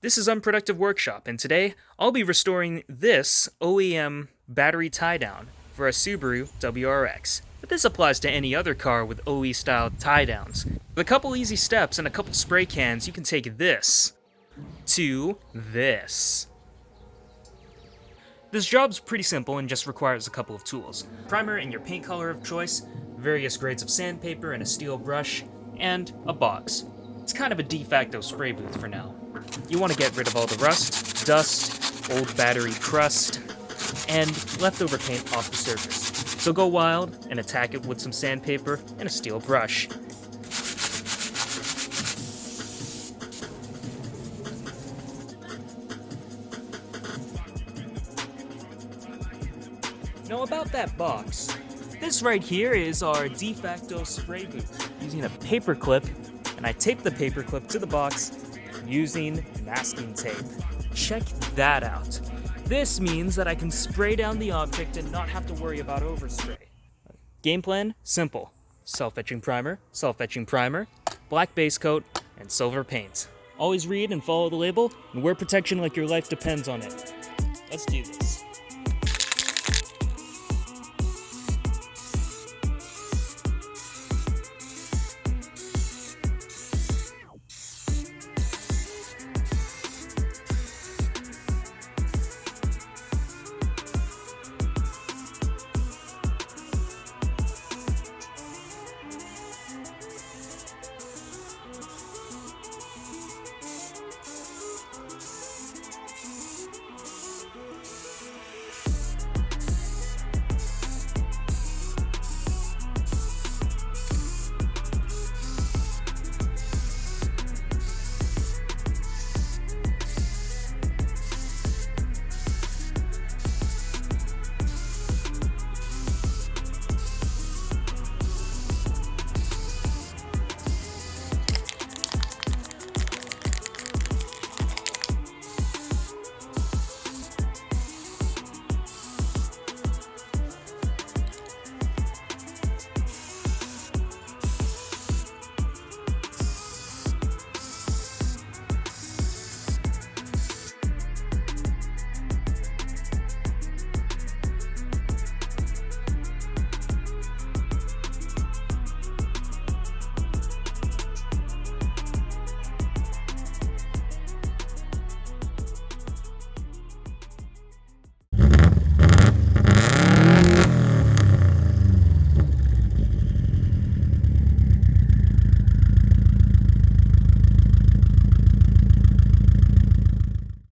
This is Unproductive Workshop, and today I'll be restoring this OEM battery tie-down for a Subaru WRX. But this applies to any other car with OE-style tie-downs. With a couple easy steps and a couple spray cans, you can take this to this. This job's pretty simple and just requires a couple of tools. Primer in your paint color of choice, various grades of sandpaper and a steel brush, and a box. It's kind of a de facto spray booth for now. You want to get rid of all the rust, dust, old battery crust, and leftover paint off the surface. So go wild and attack it with some sandpaper and a steel brush. Now about that box, this right here is our de facto spray booth using a paper clip, and I taped the paper clip to the box using masking tape. Check that out. This means that I can spray down the object and not have to worry about overspray. Game plan? Simple. Self-etching primer, black base coat, and silver paint. Always read and follow the label, and wear protection like your life depends on it. Let's do this.